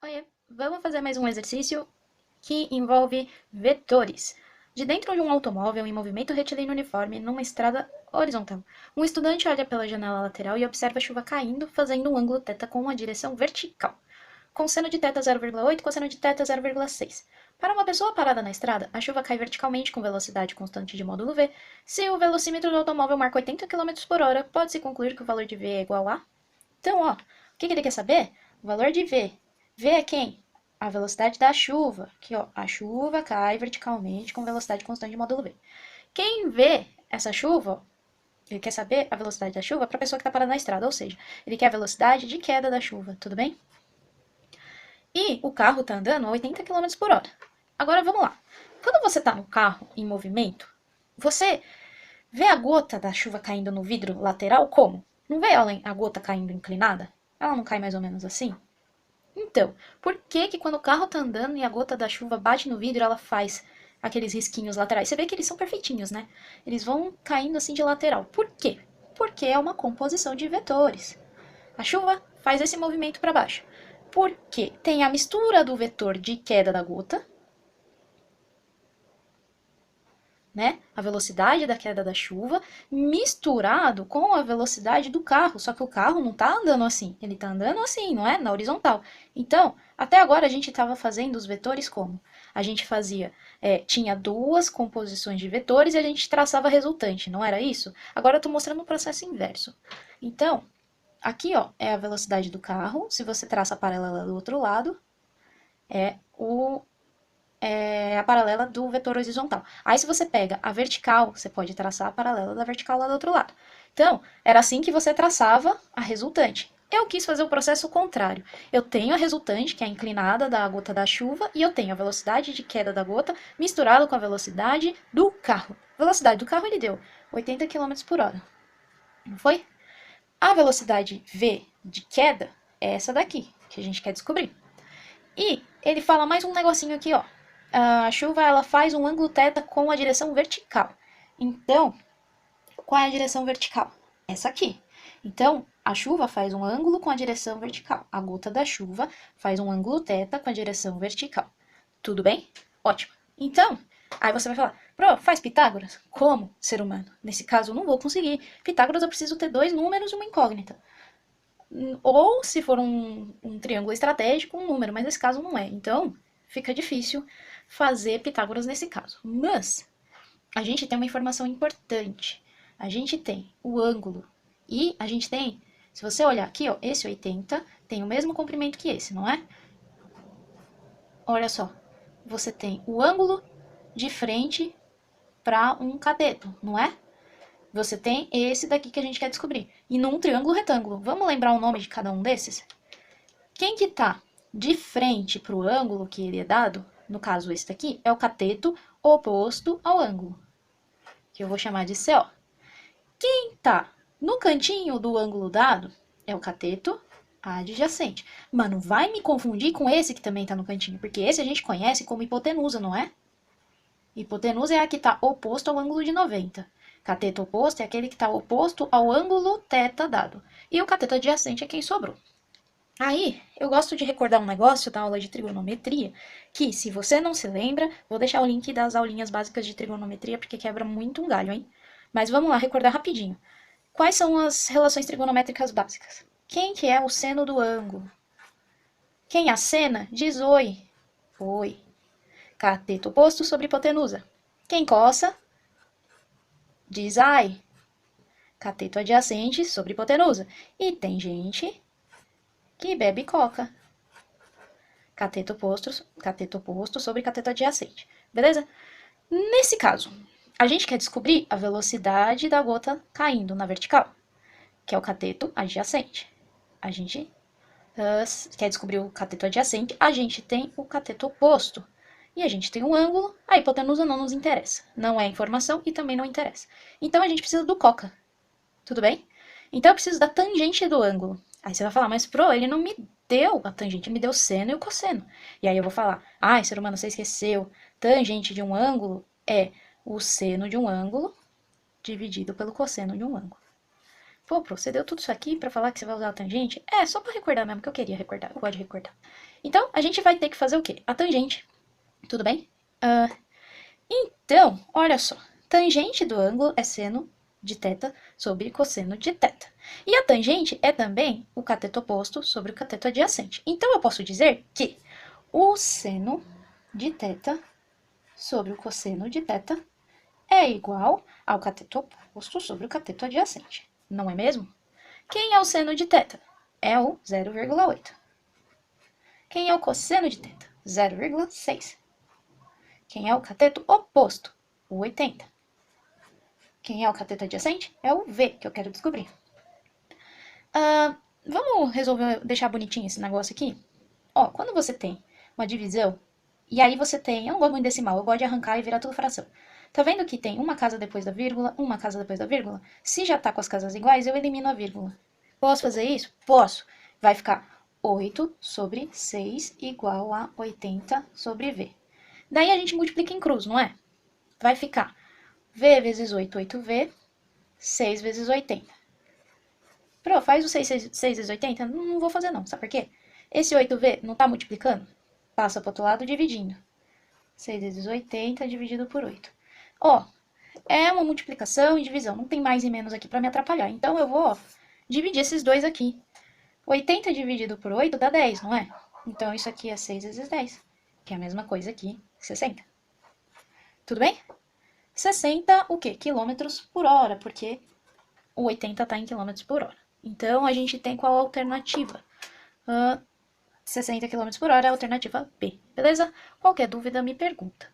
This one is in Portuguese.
Oiê, vamos fazer mais um exercício que envolve vetores. De dentro de um automóvel em movimento retilíneo uniforme numa estrada horizontal, um estudante olha pela janela lateral e observa a chuva caindo, fazendo um ângulo θ com uma direção vertical. Cosseno de θ 0,8, cosseno de θ 0,6. Para uma pessoa parada na estrada, a chuva cai verticalmente com velocidade constante de módulo v. Se o velocímetro do automóvel marca 80 km por hora, pode-se concluir que o valor de v é igual a... Então, o que ele quer saber? O valor de v. V é quem? A velocidade da chuva. Aqui, a chuva cai verticalmente com velocidade constante de módulo v. Quem vê essa chuva, ele quer saber a velocidade da chuva para a pessoa que está parada na estrada, ou seja, ele quer a velocidade de queda da chuva, tudo bem? E o carro está andando a 80 km por hora. Agora vamos lá. Quando você está no carro em movimento, você vê a gota da chuva caindo no vidro lateral como? Não vê a gota caindo inclinada? Ela não cai mais ou menos assim? Então, por que que quando o carro tá andando e a gota da chuva bate no vidro, ela faz aqueles risquinhos laterais? Você vê que eles são perfeitinhos, né? Eles vão caindo assim de lateral. Por quê? Porque é uma composição de vetores. A chuva faz esse movimento para baixo. Porque tem a mistura do vetor de queda da gota, né? A velocidade da queda da chuva, misturado com a velocidade do carro. Só que o carro não está andando assim, ele está andando assim, não é? Na horizontal. Então, até agora a gente estava fazendo os vetores como? A gente fazia, tinha duas composições de vetores e a gente traçava a resultante, não era isso? Agora eu estou mostrando o processo inverso. Então, aqui é a velocidade do carro, se você traça a paralela do outro lado, é a paralela do vetor horizontal. Aí, se você pega a vertical, você pode traçar a paralela da vertical lá do outro lado. Então, era assim que você traçava a resultante. Eu quis fazer o processo contrário. Eu tenho a resultante, que é a inclinada da gota da chuva, e eu tenho a velocidade de queda da gota misturado com a velocidade do carro. A velocidade do carro ele deu 80 km por hora. Não foi? A velocidade v de queda é essa daqui, que a gente quer descobrir. E ele fala mais um negocinho aqui, ó. A chuva ela faz um ângulo θ com a direção vertical. Então, qual é a direção vertical? Essa aqui. Então, a chuva faz um ângulo com a direção vertical. A gota da chuva faz um ângulo θ com a direção vertical. Tudo bem? Ótimo. Então, aí você vai falar, Pro, faz Pitágoras? Como, ser humano? Nesse caso, eu não vou conseguir. Pitágoras eu preciso ter dois números e uma incógnita. Ou, se for um triângulo estratégico, um número, mas nesse caso não é. Então, fica difícil fazer Pitágoras nesse caso. Mas, a gente tem uma informação importante. A gente tem o ângulo e a gente tem, se você olhar aqui, ó, esse 80 tem o mesmo comprimento que esse, não é? Olha só, você tem o ângulo de frente para um cateto, não é? Você tem esse daqui que a gente quer descobrir. E num triângulo retângulo. Vamos lembrar o nome de cada um desses? Quem que tá de frente para o ângulo que ele é dado, no caso esse daqui, é o cateto oposto ao ângulo, que eu vou chamar de CO. Quem tá no cantinho do ângulo dado é o cateto adjacente. Mas não vai me confundir com esse que também tá no cantinho, porque esse a gente conhece como hipotenusa, não é? Hipotenusa é a que está oposto ao ângulo de 90. Cateto oposto é aquele que está oposto ao ângulo θ dado. E o cateto adjacente é quem sobrou. Aí, eu gosto de recordar um negócio da aula de trigonometria, que se você não se lembra, vou deixar o link das aulinhas básicas de trigonometria, porque quebra muito um galho, hein? Mas vamos lá, recordar rapidinho. Quais são as relações trigonométricas básicas? Quem que é o seno do ângulo? Quem acena diz oi. Oi. Cateto oposto sobre hipotenusa. Quem coça diz ai. Cateto adjacente sobre hipotenusa. E tem gente que bebe coca. Cateto oposto sobre cateto adjacente. Beleza? Nesse caso, a gente quer descobrir a velocidade da gota caindo na vertical, que é o cateto adjacente. A gente quer descobrir o cateto adjacente, a gente tem o cateto oposto. E a gente tem um ângulo, a hipotenusa não nos interessa. Não é informação e também não interessa. Então a gente precisa do coca. Tudo bem? Então eu preciso da tangente do ângulo. Aí você vai falar, mas Pro, ele não me deu a tangente, ele me deu o seno e o cosseno. E aí eu vou falar, ser humano, você esqueceu. Tangente de um ângulo é o seno de um ângulo dividido pelo cosseno de um ângulo. Pô, Pro, você deu tudo isso aqui pra falar que você vai usar a tangente? É, só pra recordar mesmo, que eu queria recordar. Eu gosto de recordar. Então, a gente vai ter que fazer o quê? A tangente. Tudo bem? Então, olha só. Tangente do ângulo é seno de θ sobre cosseno de θ. E a tangente é também o cateto oposto sobre o cateto adjacente. Então, eu posso dizer que o seno de θ sobre o cosseno de θ é igual ao cateto oposto sobre o cateto adjacente. Não é mesmo? Quem é o seno de θ? É o 0,8. Quem é o cosseno de θ? 0,6. Quem é o cateto oposto? O 80. Quem é o cateto adjacente? É o V, que eu quero descobrir. Vamos resolver deixar bonitinho esse negócio aqui? Ó, quando você tem uma divisão, e aí você tem... Eu não gosto muito de decimal, eu gosto de arrancar e virar tudo fração. Tá vendo que tem uma casa depois da vírgula, uma casa depois da vírgula? Se já tá com as casas iguais, eu elimino a vírgula. Posso fazer isso? Posso. Vai ficar 8 sobre 6 igual a 80 sobre V. Daí a gente multiplica em cruz, não é? Vai ficar V vezes 8, 8V, 6 vezes 80. Pro, faz o 6 vezes 80? Não vou fazer não, sabe por quê? Esse 8V não tá multiplicando? Passa pro outro lado dividindo. 6 vezes 80 dividido por 8. Ó, é uma multiplicação e divisão, não tem mais e menos aqui pra me atrapalhar. Então eu vou dividir esses dois aqui. 80 dividido por 8 dá 10, não é? Então isso aqui é 6 vezes 10, que é a mesma coisa aqui, 60. Tudo bem? 60 o quê? Quilômetros por hora, porque o 80 está em quilômetros por hora. Então, a gente tem qual alternativa? 60 km por hora é a alternativa B, beleza? Qualquer dúvida, me pergunta.